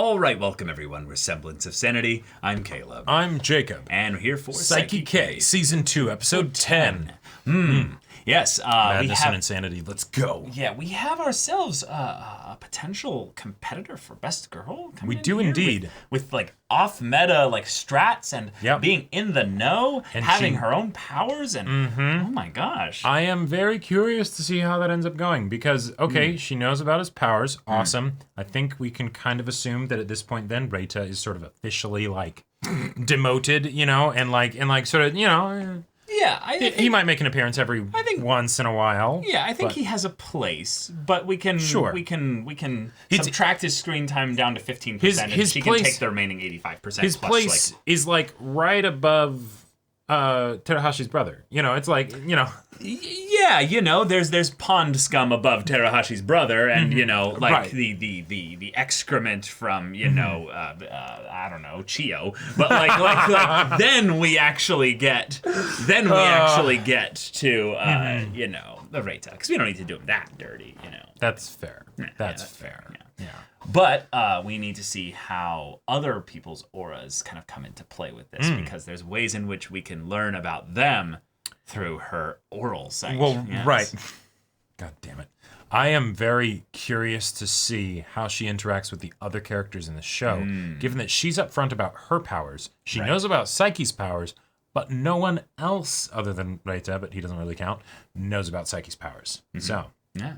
All right, welcome everyone. We're Semblance of Sanity. I'm Caleb. I'm Jacob. And we're here for Saiki K, Season 2, Episode 10. Yes. Madness and Insanity. Let's go. Yeah, we have ourselves a potential competitor for Best Girl. We do indeed. With like off-meta like strats and being in the know, and having her own powers, and oh my gosh. I am very curious to see how that ends up going because, okay, she knows about his powers. Awesome. I think we can kind of assume that at this point then, Reita is sort of officially like demoted, you know, and like sort of, you know... Yeah, he might make an appearance once in a while. Yeah, I think he has a place, but we can subtract his screen time down to 15%, and she can take the remaining 85%. His place is like right above Terahashi's brother. You know, it's like, you know. Yeah, you know, there's pond scum above Terahashi's brother, and you know, like the excrement from I don't know, Chio, but like then we actually get to you know, the Reita, because we don't need to do him that dirty, you know. That's fair. That's fair. Yeah. But we need to see how other people's auras kind of come into play with this, because there's ways in which we can learn about them through her oral sight. Well, right. God damn it. I am very curious to see how she interacts with the other characters in the show, given that she's upfront about her powers. She knows about Saiki's powers, but no one else other than Reita, but he doesn't really count, knows about Saiki's powers. So... Yeah.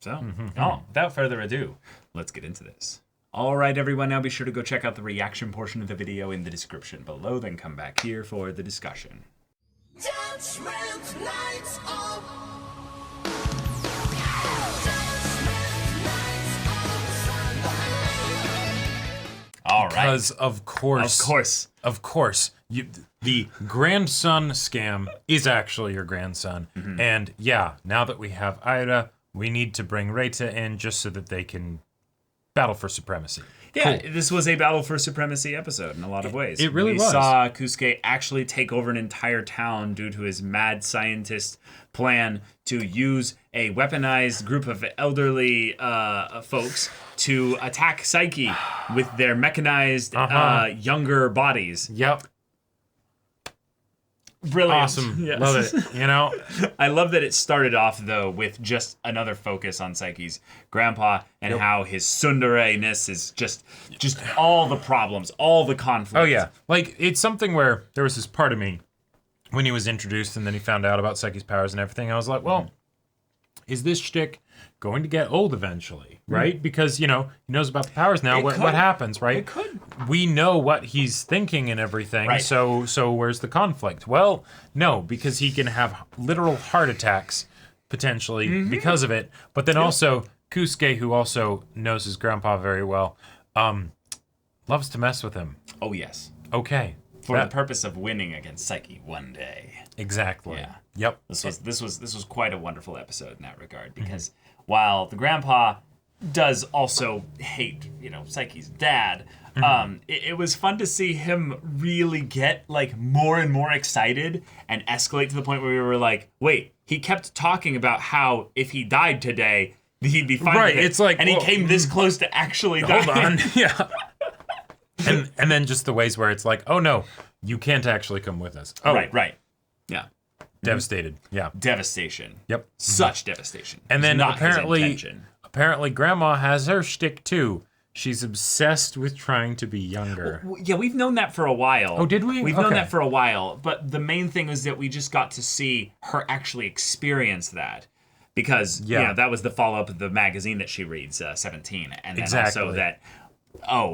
Without further ado, let's get into this. All right, everyone, now be sure to go check out the reaction portion of the video in the description below, then come back here for the discussion. Judgment lights up. All right. Because of course, the grandson scam is actually your grandson. And yeah, now that we have Aira, we need to bring Reita in just so that they can battle for supremacy. Yeah, this was a battle for supremacy episode in a lot of ways. It really was. We saw Kusuke actually take over an entire town due to his mad scientist plan to use a weaponized group of elderly folks to attack Saiki with their mechanized younger bodies. Yep. Brilliant. Awesome. Yes. Love it. You know? I love that it started off, though, with just another focus on Saiki's grandpa and how his tsundere-ness is just all the problems, all the conflict. Oh, yeah. Like, it's something where there was this part of me when he was introduced and then he found out about Saiki's powers and everything. I was like, well, is this shtick going to get old eventually, right? Because, you know, he knows about the powers now. What happens, right? It could. We know what he's thinking and everything, right. so where's the conflict? Well, no, because he can have literal heart attacks, potentially, because of it. But then also, Kusuke, who also knows his grandpa very well, loves to mess with him. Oh, yes. Okay. For the purpose of winning against Saiki one day. Exactly. Yeah. Yep. This was quite a wonderful episode in that regard, because while the grandpa does also hate, you know, Saiki's dad, it was fun to see him really get like more and more excited and escalate to the point where we were like, wait, he kept talking about how if he died today, he'd be fine. Right. With it. It's like, and he came this close to actually dying. Hold on. Yeah. And then just the ways where it's like, oh no, you can't actually come with us. Oh, Right. Yeah. Devastated. Yeah. Devastation. Yep. Such devastation. And then not apparently Grandma has her shtick too. She's obsessed with trying to be younger. Yeah, we've known that for a while. Oh, did we? We've known that for a while, but the main thing is that we just got to see her actually experience that. Because, you know, that was the follow-up of the magazine that she reads, 17. And then also that,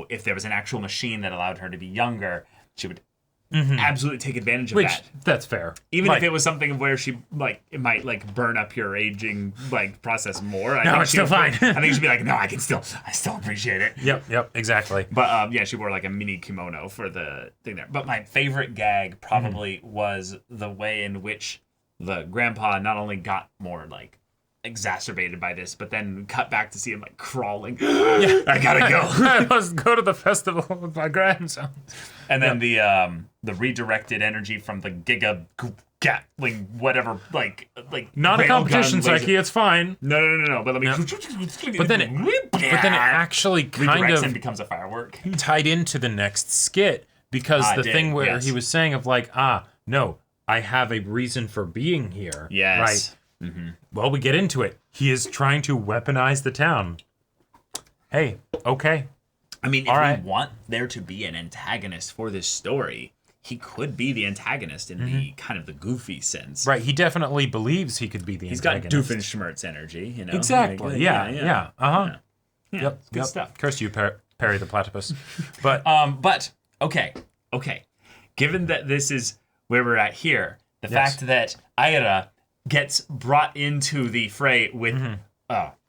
if there was an actual machine that allowed her to be younger, she would absolutely take advantage of that. That's fair. Even if it was something where she, like, it might, like, burn up your aging, like, process more. I think it's still fine. I think she'd be like, no, I still appreciate it. Yep, exactly. But, she wore, like, a mini kimono for the thing there. But my favorite gag probably was the way in which the grandpa not only got more, like, exacerbated by this, but then cut back to see him like crawling. I gotta go. I must go to the festival with my grandson. And then the redirected energy from the Gatling, whatever, like Not a railgun competition, laser. Saiki. It's fine. No. But let me. But then it actually kind redirects of and becomes a firework. tied into the next skit because Ah, the it did, thing where yes. he was saying of like, no, I have a reason for being here. Yes. Right. Well, we get into it. He is trying to weaponize the town. Hey, okay. I mean, if All right. we want there to be an antagonist for this story, he could be the antagonist in the kind of the goofy sense. Right, he definitely believes he could be the He's got antagonist. Doofenshmirtz energy, you know? Exactly. Like, Yeah. Uh-huh. Yeah, Yep. good stuff. Curse you, Perry the Platypus. But But okay. Given that this is where we're at here, the fact that Aira gets brought into the fray with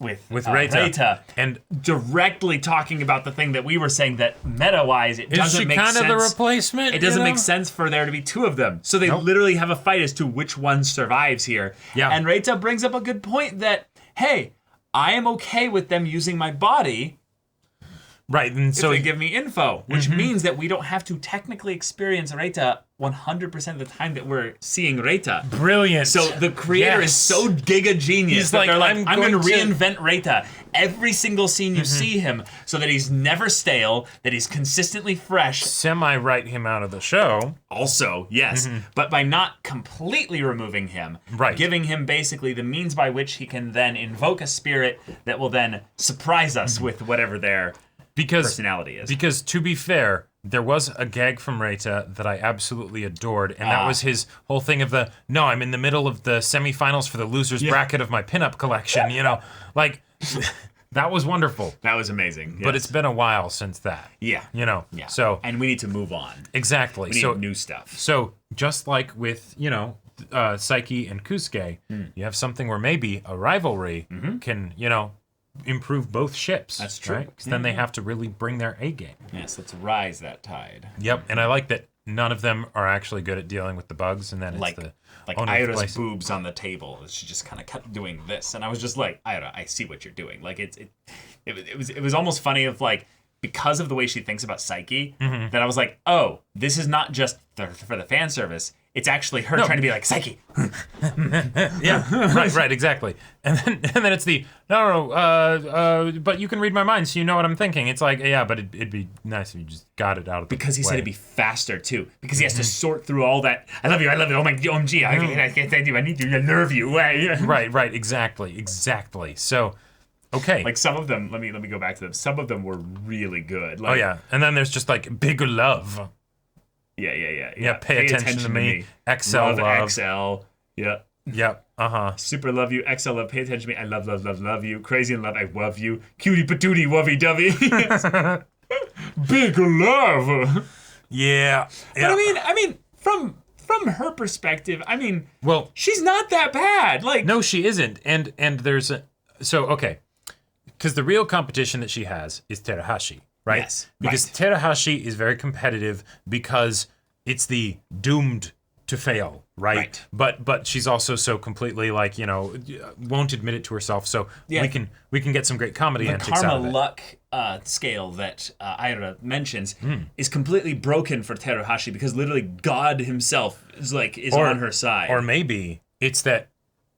Reita, and directly talking about the thing that we were saying that meta-wise, it is doesn't she make kind sense. of the replacement? It doesn't you know? make sense for there to be two of them. So they Nope. literally have a fight as to which one survives here. Yeah. And Reita brings up a good point that, hey, I am okay with them using my body Right, and if so they give me info, which means that we don't have to technically experience Reita 100% of the time that we're seeing Reita. brilliant. So the creator is Yes. so giga genius He's that like, they're like, I'm I'm going to going to- reinvent Reita every single scene you see him so that he's never stale, that he's consistently fresh. semi-write him out of the show. Also, yes, but by not completely removing him, Right. giving him basically the means by which he can then invoke a spirit that will then surprise us with whatever their personality is. Because to be fair, there was a gag from Reita that I absolutely adored, and that was his whole thing of no, I'm in the middle of the semifinals for the losers bracket of my pinup collection, like that was wonderful. That was amazing. But yes. it's been a while since that. Yeah. Yeah. So and we need to move on. exactly. We need So new stuff. So just like with, Saiki and Kusuke, you have something where maybe a rivalry can, improve both ships. That's true. Right? 'Cause then they have to really bring their A game. Yes, let's rise that tide. Yep. And I like that none of them are actually good at dealing with the bugs, and then it's Like the Ira's replace- boobs on the table. She just kind of kept doing this, and I was just like, Ira, I see what you're doing. Like it was almost funny of like, because of the way she thinks about Saiki, that I was like, oh, this is not just for the fan service. It's actually her trying to be like, Saiki. Yeah, right, exactly. And then it's but you can read my mind, so you know what I'm thinking. It's like, yeah, but it'd be nice if you just got it out of the Because he way. said it'd be faster too. Because he has to sort through all that. I love you. Oh my OMG. I can't thank you. I need to nerve you. Right, exactly. So, okay. Like some of them, let me go back to them. Some of them were really good. Like, oh yeah, and then there's just like bigger love. Yeah. Pay attention to me. XL love. XL. Yeah. Yep. Super love you. XL love. Pay attention to me. I love you. Crazy in love. I love you. Cutie patootie wovey dovey. Bigger love. Yeah. But I mean, from her perspective, Well, she's not that bad. Like, no, she isn't. And there's okay, because the real competition that she has is Terahashi, right? Yes, because Terahashi is very competitive because it's the doomed to fail, right? But she's also so completely like won't admit it to herself. So Yeah. we can get some great comedy the antics out karma of it. luck scale that Aira mentions is completely broken for Teruhashi because literally God himself is on her side. Or maybe it's that.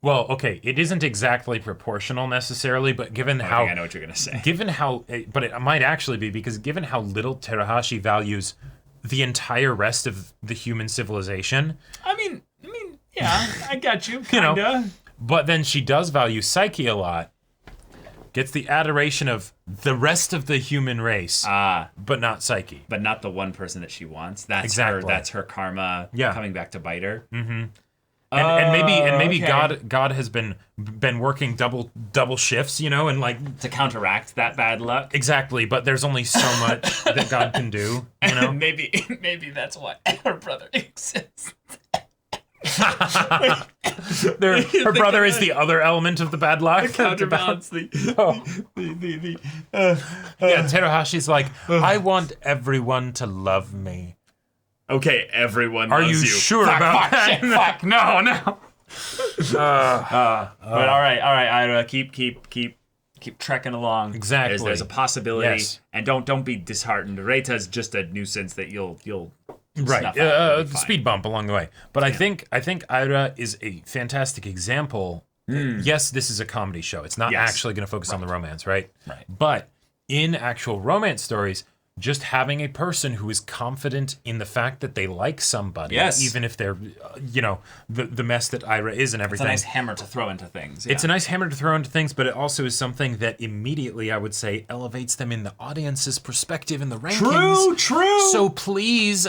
Well, okay, it isn't exactly proportional necessarily, but given I how think I know what you're gonna say. given how, but it might actually be because given how little Terahashi values the entire rest of the human civilization, I mean, yeah, I got you, You know. kinda. but then she does value Saiki a lot, gets the adoration of the rest of the human race, but not Saiki. But not the one person that she wants. That's Exactly. That's her karma coming back to bite her. And maybe okay. God has been working double shifts, and like To counteract that bad luck. exactly, but there's only so much that God can do, Maybe that's why her brother exists. Her brother is the other element of the bad luck. Counterbalance the Yeah, Terahashi's like, I want everyone to love me. Okay, everyone Are loves you you. sure Fuck, about fuck, that? shit, fuck, no. But all right, Ira, keep trekking along. Exactly. There's a possibility, Yes. and don't be disheartened. Reita's just a nuisance that you'll Right, snuff out, it'll be the fine. speed bump along the way. But I think Ira is a fantastic example. Yes, this is a comedy show. It's not Yes. actually going to focus on the romance, right? Right. But in actual romance stories, just having a person who is confident in the fact that they like somebody, Yes. even if they're, the mess that Ira is and It's everything. a nice hammer to throw into things. It's a nice hammer to throw into things, but it also is something that immediately, I would say, elevates them in the audience's perspective in the rankings. True. So please,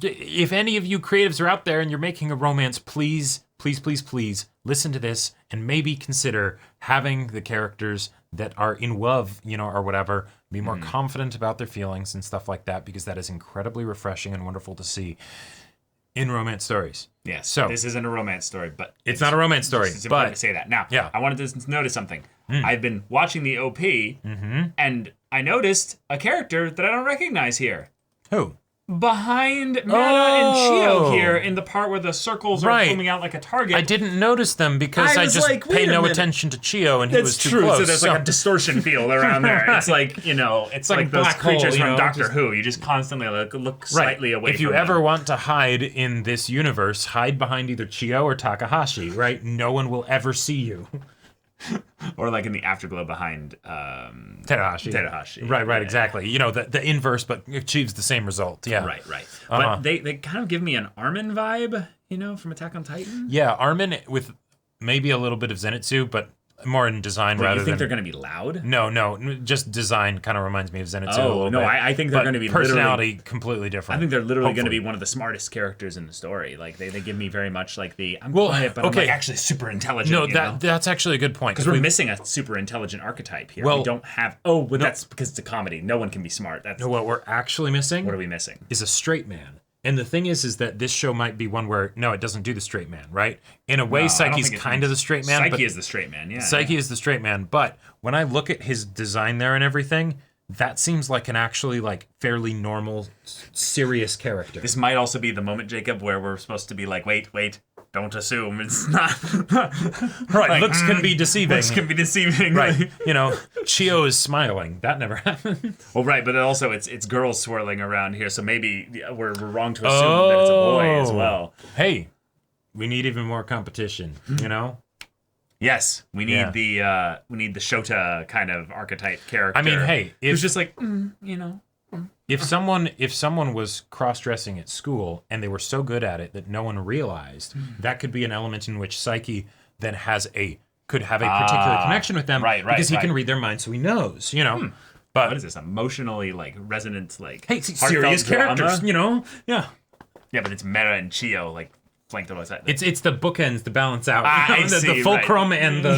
if any of you creatives are out there and you're making a romance, please listen to this and maybe consider having the characters that are in love, or whatever, be more confident about their feelings and stuff like that, because that is incredibly refreshing and wonderful to see in romance stories. Yes. So this isn't a romance story, but it's not a romance story, it's important but to say that. Now, yeah. I wanted to notice something. I've been watching the OP, and I noticed a character that I don't recognize here. who? Behind Meta and Chio Oh. here in the part where the circles are Right. foaming out like a target. I didn't notice them because I I was just like, paid wait a no minute. attention to Chio and he That's was too true. close. So there's like a distortion field around there. It's like, it's like like a those black hole, creatures from Doctor just- Who. You just constantly look right. slightly away If you from ever them. want to hide in this universe, hide behind either Chio or Takahashi, right? No one will ever see you. Or like in the afterglow behind Terahashi. Right, Yeah. exactly. The inverse, but achieves the same result. Yeah. Right. But they kind of give me an Armin vibe, from Attack on Titan. Yeah, Armin with maybe a little bit of Zenitsu, but more in design But rather you think than... they're going to be loud? No, just design kind of reminds me of Zenitsu a Oh, little no, bit. I think they're But going to be personality completely different. I think they're literally going to Hopefully. be one of the smartest characters in the story. Like they give me very much like I'm Well, quiet, but okay. I'm like actually super intelligent. No, you know? that's actually a good point. Because we're missing a super intelligent archetype here. Well- we don't have. Oh, but that's because it's a comedy. No one can be smart. That's What we're actually missing what are we missing? is a straight man. And the thing is that this show might be one where, no, it doesn't do the straight man, right? In a way, No, I don't Saiki's think it kind of the straight man. Saiki but is the straight man. Yeah. Saiki is the straight man. But when I look at his design there and everything, that seems like an actually fairly normal, serious character. This might also be the moment, Jacob, where we're supposed to be like, wait, don't assume it's not. Right, looks can be deceiving. Looks can be deceiving. Right, Chio is smiling. That never happened. Well, right, but also it's girls swirling around here, so maybe we're wrong to assume that it's a boy as well. Hey, we need even more competition, Yes, we need Yeah. the Shota kind of archetype character. I mean, hey, who's if just like if someone was cross-dressing at school and they were so good at it that no one realized, that could be an element in which Saiki then could have a particular connection with them, right, because he right. can read their mind, so he knows, But what is this emotionally resonant hey, heartfelt serious drama? characters, yeah. Yeah, but it's Meta and Chio flanked on that. It's the bookends to balance out. I the see, fulcrum and the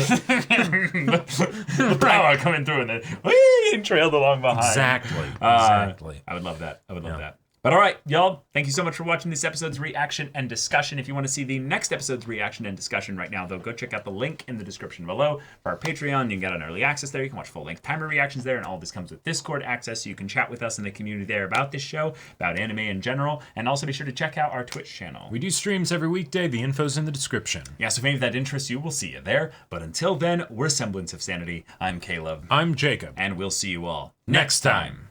the power coming through and then whee, and trailed along behind. exactly. I would love that. I would love that. But all right, y'all, thank you so much for watching this episode's reaction and discussion. If you want to see the next episode's reaction and discussion right now, though, go check out the link in the description below for our Patreon. You can get an early access there. You can watch full-length timer reactions there, and all this comes with Discord access, so you can chat with us in the community there about this show, about anime in general, and also be sure to check out our Twitch channel. We do streams every weekday. The info's in the description. Yeah, so if any of that interests you, we'll see you there. But until then, we're Semblance of Sanity. I'm Caleb, I'm Jacob. and we'll see you all Next time.